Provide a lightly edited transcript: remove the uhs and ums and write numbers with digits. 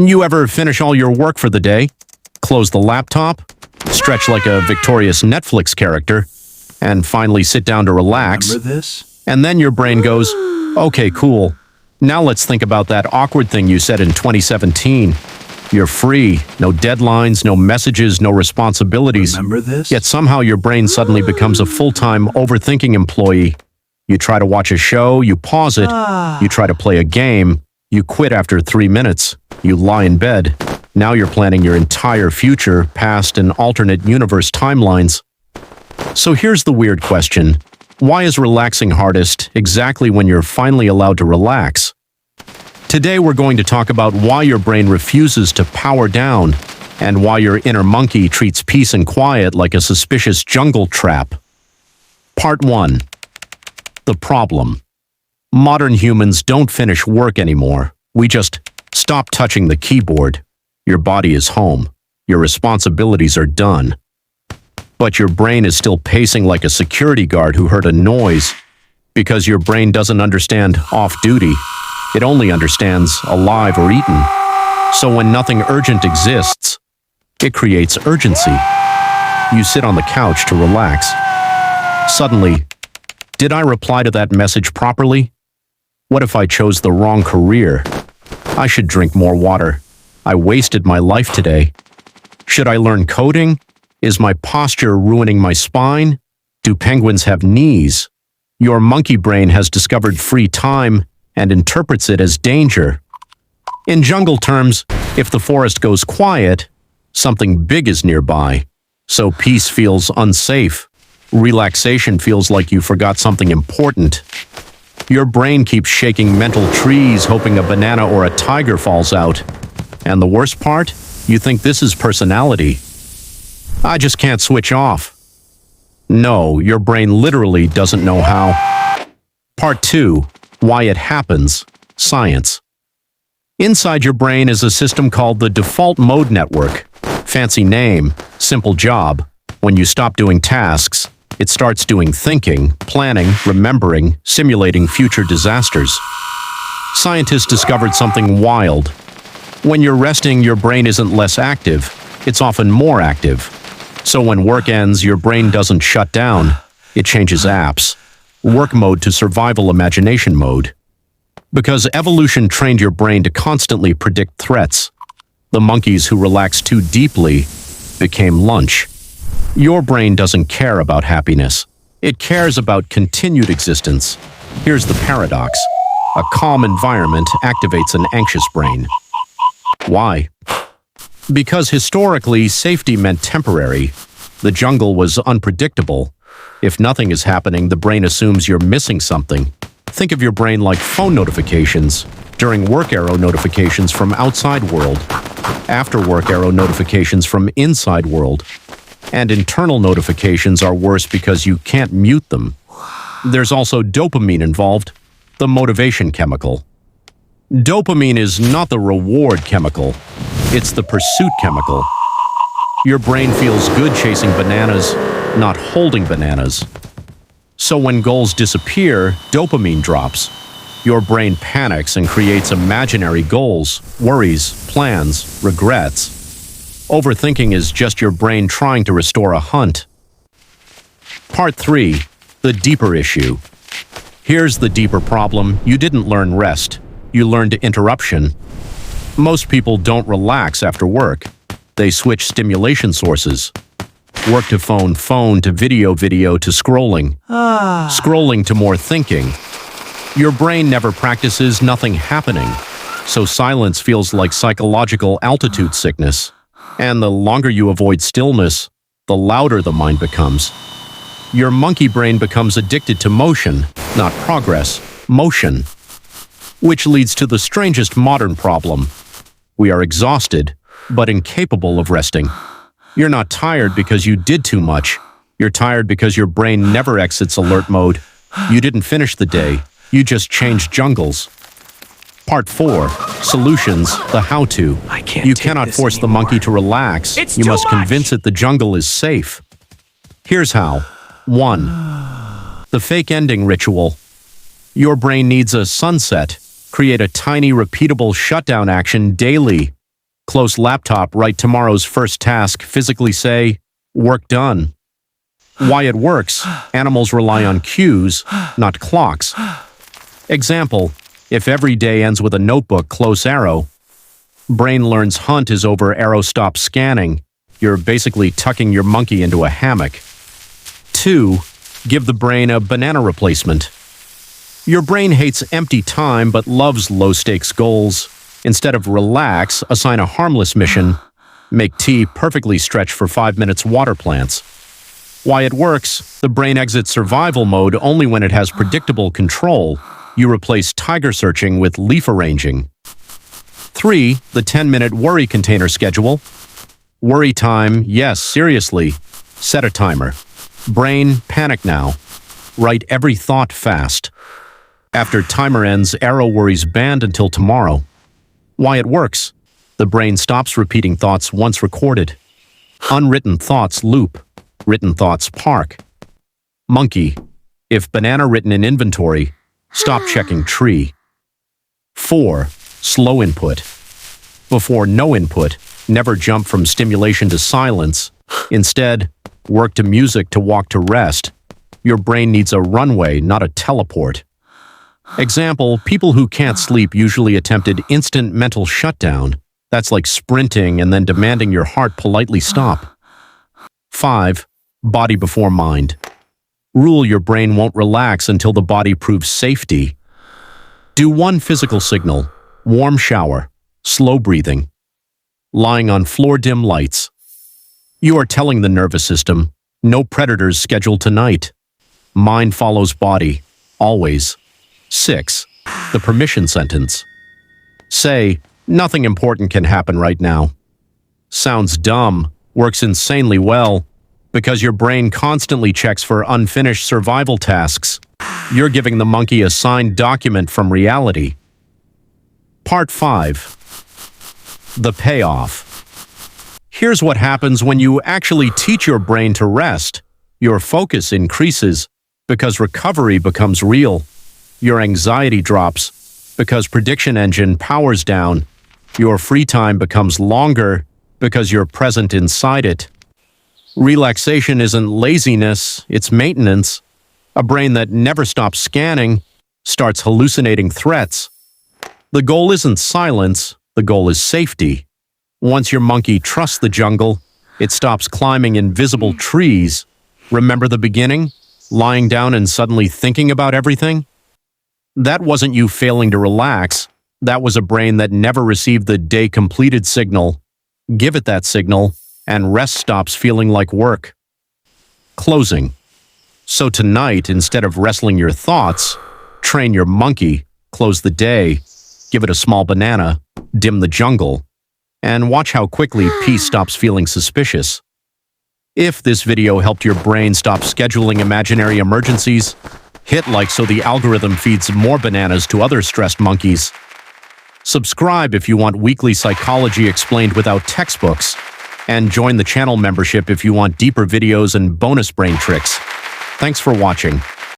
You ever finish all your work for the day, close the laptop, stretch like a victorious Netflix character, and finally sit down to relax, Remember this? and then your brain goes, okay, cool. Now let's think about that awkward thing you said in 2017. You're free, no deadlines, no messages, no responsibilities. Remember this? Yet somehow your brain suddenly becomes a full-time overthinking employee. You try to watch a show, you pause it. You try to play a game, you quit after 3 minutes. You lie in bed. Now you're planning your entire future, past and alternate universe timelines. So here's the weird question. Why is relaxing hardest exactly when you're finally allowed to relax? Today we're going to talk about why your brain refuses to power down and why your inner monkey treats peace and quiet like a suspicious jungle trap. Part 1. The problem. Modern humans don't finish work anymore. We just stop touching the keyboard. Your body is home. Your responsibilities are done. But your brain is still pacing like a security guard who heard a noise, because your brain doesn't understand off-duty. It only understands alive or eaten. So when nothing urgent exists, it creates urgency. You sit on the couch to relax. Suddenly, did I reply to that message properly? What if I chose the wrong career? I should drink more water. I wasted my life today. Should I learn coding? Is my posture ruining my spine? Do penguins have knees? Your monkey brain has discovered free time and interprets it as danger. In jungle terms, if the forest goes quiet, something big is nearby. So peace feels unsafe. Relaxation feels like you forgot something important. Your brain keeps shaking mental trees, hoping a banana or a tiger falls out. And the worst part? You think this is personality. I just can't switch off. No, your brain literally doesn't know how. Part 2. Why it happens. Science. Inside your brain is a system called the default mode network. Fancy name, simple job. When you stop doing tasks, it starts doing thinking, planning, remembering, simulating future disasters. Scientists discovered something wild. When you're resting, your brain isn't less active. It's often more active. So when work ends, your brain doesn't shut down. It changes apps. Work mode to survival imagination mode. Because evolution trained your brain to constantly predict threats. The monkeys who relaxed too deeply became lunch. Your brain doesn't care about happiness. It cares about continued existence. Here's the paradox. A calm environment activates an anxious brain. Why? Because historically, safety meant temporary. The jungle was unpredictable. If nothing is happening, the brain assumes you're missing something. Think of your brain like phone notifications. During work arrow notifications from outside world. After work arrow notifications from inside world. And internal notifications are worse because you can't mute them. There's also dopamine involved, the motivation chemical. Dopamine is not the reward chemical. It's the pursuit chemical. Your brain feels good chasing bananas, not holding bananas. So when goals disappear, dopamine drops. Your brain panics and creates imaginary goals, worries, plans, regrets. Overthinking is just your brain trying to restore a hunt. Part 3. The deeper issue. Here's the deeper problem. You didn't learn rest. You learned interruption. Most people don't relax after work. They switch stimulation sources. Work to phone, phone to video, video to scrolling. Scrolling to more thinking. Your brain never practices nothing happening. So silence feels like psychological altitude sickness. And the longer you avoid stillness, the louder the mind becomes. Your monkey brain becomes addicted to motion, not progress, motion. Which leads to the strangest modern problem. We are exhausted, but incapable of resting. You're not tired because you did too much. You're tired because your brain never exits alert mode. You didn't finish the day. You just changed jungles. Part 4. Solutions, the how-to. You cannot force the monkey to relax. You must convince it the jungle is safe. Here's how. 1. The fake ending ritual. Your brain needs a sunset. Create a tiny, repeatable shutdown action daily. Close laptop, write tomorrow's first task, physically say, work done. Why it works, animals rely on cues, not clocks. Example, if every day ends with a notebook, close arrow. Brain learns hunt is over, arrow stop scanning. You're basically tucking your monkey into a hammock. 2. Give the brain a banana replacement. Your brain hates empty time but loves low-stakes goals. Instead of relax, assign a harmless mission. Make tea, perfectly stretch for 5 minutes, water plants. Why it works, the brain exits survival mode only when it has predictable control. You replace tiger searching with leaf arranging. 3. The 10-minute worry container schedule. Worry time, yes, seriously. Set a timer. Brain, panic now. Write every thought fast. After timer ends, arrow worries banned until tomorrow. Why it works, the brain stops repeating thoughts once recorded. Unwritten thoughts loop. Written thoughts park. Monkey, if banana written in inventory, stop checking tree. 4. Slow input. Before no input, never jump from stimulation to silence. Instead, work to music to walk to rest. Your brain needs a runway, not a teleport. Example, people who can't sleep usually attempted instant mental shutdown. That's like sprinting and then demanding your heart politely stop. 5. Body before mind. Rule your brain won't relax until the body proves safety. Do one physical signal, warm shower, slow breathing. Lying on floor, dim lights. You are telling the nervous system, no predators scheduled tonight. Mind follows body, always. 6. The permission sentence. Say, nothing important can happen right now. Sounds dumb, works insanely well, because your brain constantly checks for unfinished survival tasks. You're giving the monkey a signed document from reality. Part 5. The payoff. Here's what happens when you actually teach your brain to rest. Your focus increases because recovery becomes real. Your anxiety drops because prediction engine powers down. Your free time becomes longer because you're present inside it. Relaxation isn't laziness, it's maintenance. A brain that never stops scanning starts hallucinating threats. The goal isn't silence, the goal is safety. Once your monkey trusts the jungle, it stops climbing invisible trees. Remember the beginning? Lying down and suddenly thinking about everything? That wasn't you failing to relax. That was a brain that never received the day completed signal. Give it that signal, and rest stops feeling like work. Closing. So tonight, instead of wrestling your thoughts, train your monkey, close the day, give it a small banana, dim the jungle, and watch how quickly peace stops feeling suspicious. If this video helped your brain stop scheduling imaginary emergencies, hit like so the algorithm feeds more bananas to other stressed monkeys. Subscribe if you want weekly psychology explained without textbooks, and join the channel membership if you want deeper videos and bonus brain tricks. Thanks for watching.